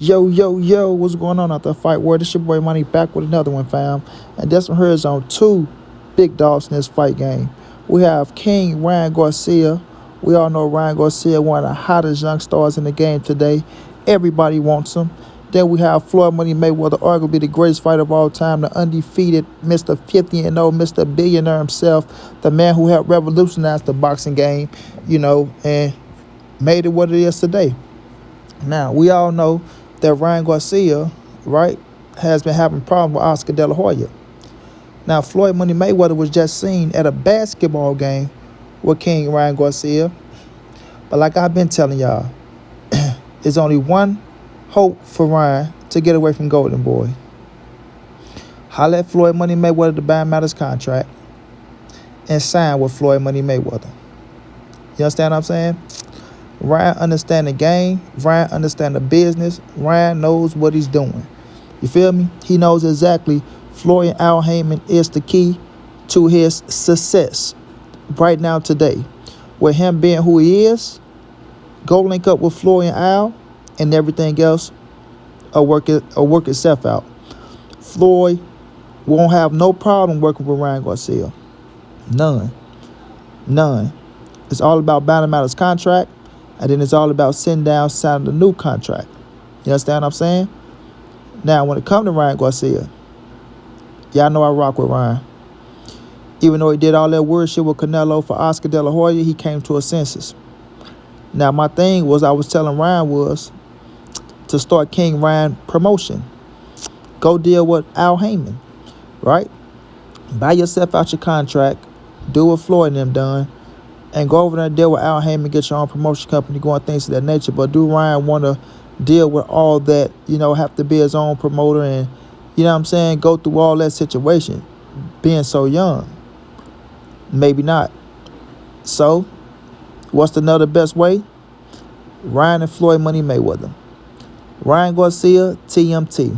Yo, yo, yo, what's going on out there, fight world? This your boy Money back with another one, fam. And this one here is on two big dogs in this fight game. We have King Ryan Garcia. We all know Ryan Garcia, one of the hottest young stars in the game today. Everybody wants him. Then we have Floyd Money Mayweather, arguably the greatest fighter of all time, the undefeated Mr. 50-0, Mr. Billionaire himself, the man who helped revolutionize the boxing game, and made it what it is today. Now, we all know that Ryan Garcia, right, has been having problems with Oscar De La Hoya. Now, Floyd Money Mayweather was just seen at a basketball game with King Ryan Garcia. But like I've been telling y'all, there's only one hope for Ryan to get away from Golden Boy. Holla at Floyd Money Mayweather to buy him out his contract and sign with Floyd Money Mayweather. You understand what I'm saying? Ryan understand the game. Ryan understand the business. Ryan knows what he's doing. You feel me? He knows exactly Floyd and Al Heyman is the key to his success right now today. With him being who he is, go link up with Floyd and Al, and everything else will work itself out. Floyd won't have no problem working with Ryan Garcia. None. It's all about buying him out his contract. And then it's all about sitting down, signing a new contract. You understand what I'm saying? Now, when it comes to Ryan Garcia, y'all know I rock with Ryan. Even though he did all that weird shit with Canelo for Oscar De La Hoya, he came to a senses. Now, my thing was I was telling Ryan was to start King Ryan promotion. Go deal with Al Heyman, right? Buy yourself out your contract. Do what Floyd and them done. And go over there and deal with Al Heyman, get your own promotion company, going things of that nature. But do Ryan want to deal with all that, have to be his own promoter and, go through all that situation, being so young? Maybe not. So, what's another best way? Ryan and Floyd Money Mayweather. Ryan Garcia, TMT.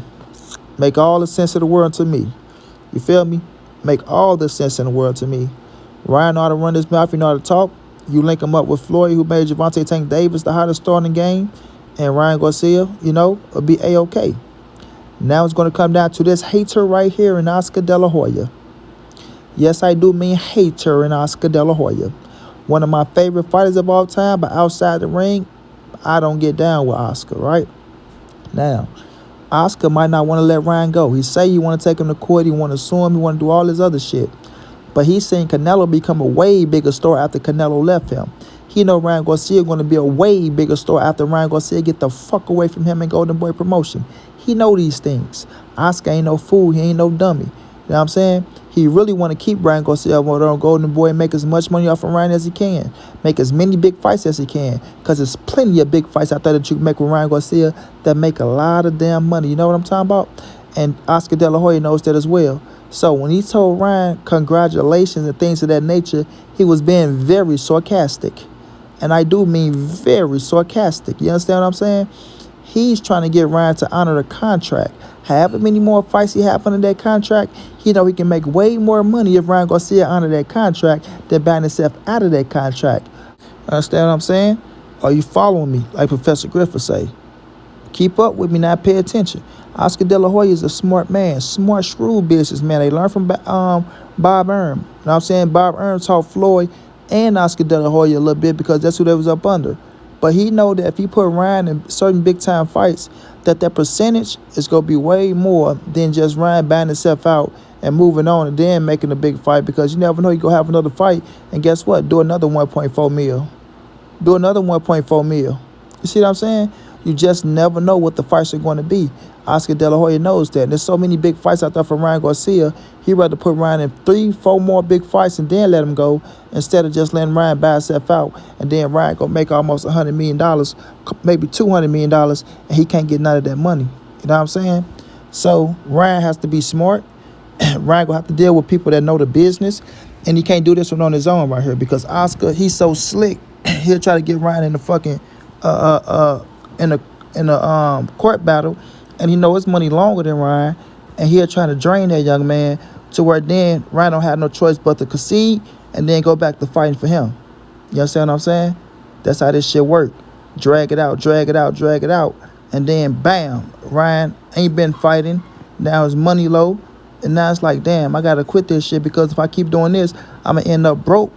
Make all the sense of the world to me. You feel me? Make all the sense in the world to me. Ryan know how to run his mouth, he know how to talk. You link him up with Floyd, who made Gervonta Tank Davis the hottest star in the game, and Ryan Garcia, will be A-OK. Now it's going to come down to this hater right here in Oscar De La Hoya. Yes, I do mean hater in Oscar De La Hoya. One of my favorite fighters of all time, but outside the ring, I don't get down with Oscar, right? Now, Oscar might not want to let Ryan go. He say you want to take him to court, he want to sue him, he want to do all this other shit. But he's seen Canelo become a way bigger star after Canelo left him. He know Ryan Garcia going to be a way bigger star after Ryan Garcia get the fuck away from him and Golden Boy promotion. He know these things. Oscar ain't no fool. He ain't no dummy. You know what I'm saying? He really want to keep Ryan Garcia on Golden Boy and make as much money off of Ryan as he can. Make as many big fights as he can. Because there's plenty of big fights out there that you can make with Ryan Garcia that make a lot of damn money. You know what I'm talking about? And Oscar De La Hoya knows that as well. So when he told Ryan congratulations and things of that nature, he was being very sarcastic. And I do mean very sarcastic. You understand what I'm saying? He's trying to get Ryan to honor the contract. However many more fights he have under that contract, he know he can make way more money if Ryan Garcia honor that contract than buying himself out of that contract. Understand what I'm saying? Are you following me, like Professor Griffith say? Keep up with me now, pay attention. Oscar De La Hoya is a smart man, smart, shrewd businessman. They learned from Bob Earn. You know what I'm saying? Bob Earn taught Floyd and Oscar De La Hoya a little bit because that's who they was up under. But he know that if he put Ryan in certain big-time fights, that percentage is going to be way more than just Ryan buying himself out and moving on and then making a big fight, because you never know, you're going to have another fight, and guess what? Do another 1.4 mil. Do another 1.4 mil. You see what I'm saying? You just never know what the fights are going to be. Oscar De La Hoya knows that. And there's so many big fights out there for Ryan Garcia. He'd rather put Ryan in 3-4 more big fights and then let him go, instead of just letting Ryan buy himself out. And then Ryan going to make almost $100 million, maybe $200 million, and he can't get none of that money. You know what I'm saying? So Ryan has to be smart. Ryan going to have to deal with people that know the business. And he can't do this one on his own right here, because Oscar, he's so slick. He'll try to get Ryan in the fucking in a court battle, and he know his money longer than Ryan, and he'll try to drain that young man to where then Ryan don't have no choice but to concede and then go back to fighting for him. You understand what I'm saying? That's how this shit work. Drag it out, And then bam, Ryan ain't been fighting. Now his money low. And now it's like, damn, I gotta quit this shit because if I keep doing this, I'm gonna end up broke.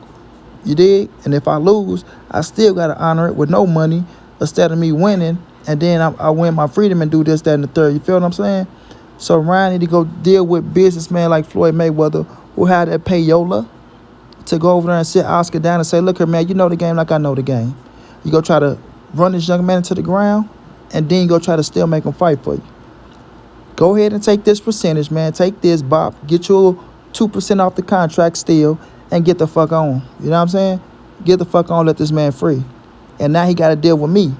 You dig? And if I lose, I still gotta honor it with no money instead of me winning. And then I win my freedom and do this, that, and the third. You feel what I'm saying? So Ryan need to go deal with businessmen like Floyd Mayweather who had that payola to go over there and sit Oscar down and say, look here, man, you know the game like I know the game. You go try to run this young man into the ground, and then you go try to still make him fight for you. Go ahead and take this percentage, man. Take this, Bob. Get you 2% off the contract still and get the fuck on. You know what I'm saying? Get the fuck on, let this man free. And now he got to deal with me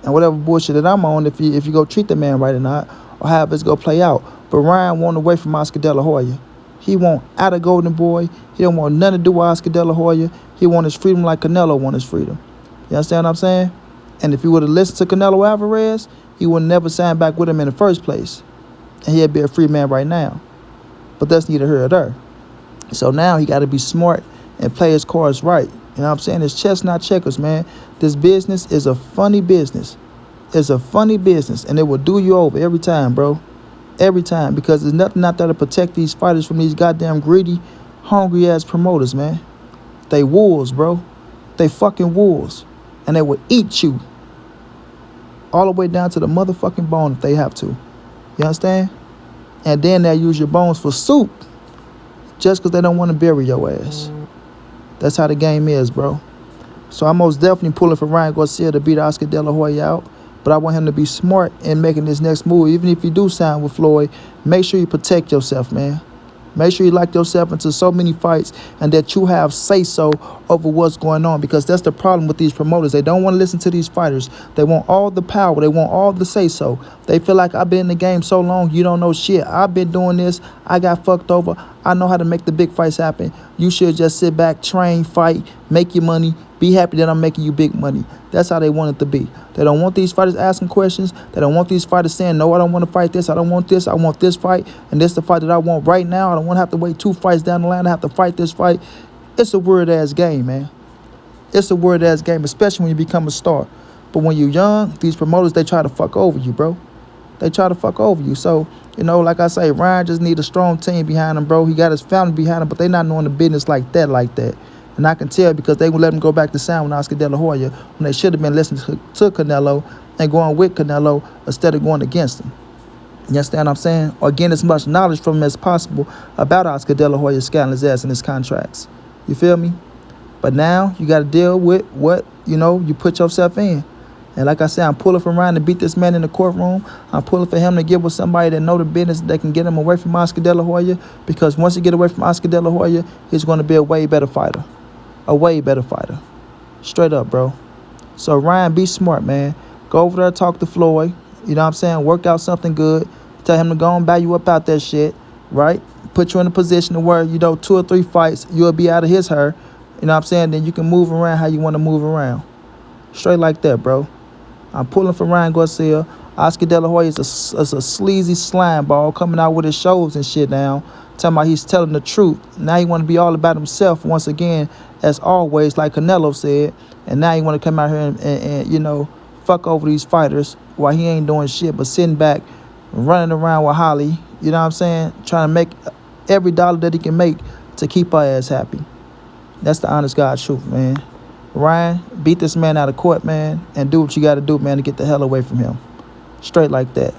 and whatever bullshit that I'm on if you go treat the man right or not, or however it's going to play out. But Ryan want away from Oscar De La Hoya. He want out of Golden Boy. He don't want nothing to do with Oscar De La Hoya. He want his freedom like Canelo want his freedom. You understand what I'm saying? And if he would have listened to Canelo Alvarez, he would never sign back with him in the first place. And he'd be a free man right now. But that's neither here nor there. So now he got to be smart and play his cards right. You know what I'm saying? It's chess, not checkers, man. This business is a funny business. It's a funny business, and it will do you over every time, bro. Every time, because there's nothing out there to protect these fighters from these goddamn greedy, hungry-ass promoters, man. They wolves, bro. They fucking wolves. And they will eat you all the way down to the motherfucking bone if they have to. You understand? And then they'll use your bones for soup just because they don't want to bury your ass. That's how the game is, bro. So I'm most definitely pulling for Ryan Garcia to beat Oscar De La Hoya out. But I want him to be smart in making this next move. Even if you do sign with Floyd, make sure you protect yourself, man. Make sure you lock yourself into so many fights and that you have say-so over what's going on, because that's the problem with these promoters. They don't want to listen to these fighters. They want all the power. They want all the say-so. They feel like I've been in the game so long, you don't know shit. I've been doing this. I got fucked over. I know how to make the big fights happen. You should just sit back, train, fight, make your money, be happy that I'm making you big money. That's how they want it to be. They don't want these fighters asking questions. They don't want these fighters saying, no, I don't want to fight this. I don't want this. I want this fight. And this is the fight that I want right now. I don't want to have to wait 2 fights down the line. I have to fight this fight. It's a weird-ass game, man. It's a weird-ass game, especially when you become a star. But when you're young, these promoters, they try to fuck over you, bro. They try to fuck over you. So, you know, like I say, Ryan just need a strong team behind him, bro. He got his family behind him, but they not knowing the business like that. And I can tell because they would let him go back to sign with Oscar De La Hoya when they should have been listening to Canelo and going with Canelo instead of going against him. You understand what I'm saying? Or getting as much knowledge from him as possible about Oscar De La Hoya scaling his ass in his contracts. You feel me? But now you got to deal with what, you know, you put yourself in. And like I said, I'm pulling for Ryan to beat this man in the courtroom. I'm pulling for him to get with somebody that know the business that can get him away from Oscar De La Hoya, because once he get away from Oscar De La Hoya, he's going to be a way better fighter. A way better fighter. Straight up, bro. So Ryan, be smart, man. Go over there, talk to Floyd. You know what I'm saying? Work out something good. Tell him to go and buy you up out that shit, right? Put you in a position to where, you know, 2 or 3 fights, you'll be out of his hair. You know what I'm saying? Then you can move around how you want to move around. Straight like that, bro. I'm pulling for Ryan Garcia. Oscar De La Hoya is a sleazy slime ball coming out with his shows and shit now. Talking about he's telling the truth. Now he want to be all about himself once again, as always, like Canelo said. And now he want to come out here and you know, fuck over these fighters while he ain't doing shit but sitting back, running around with Holly, you know what I'm saying? Trying to make every dollar that he can make to keep her ass happy. That's the honest God truth, man. Ryan, beat this man out of court, man, and do what you got to do, man, to get the hell away from him. Straight like that.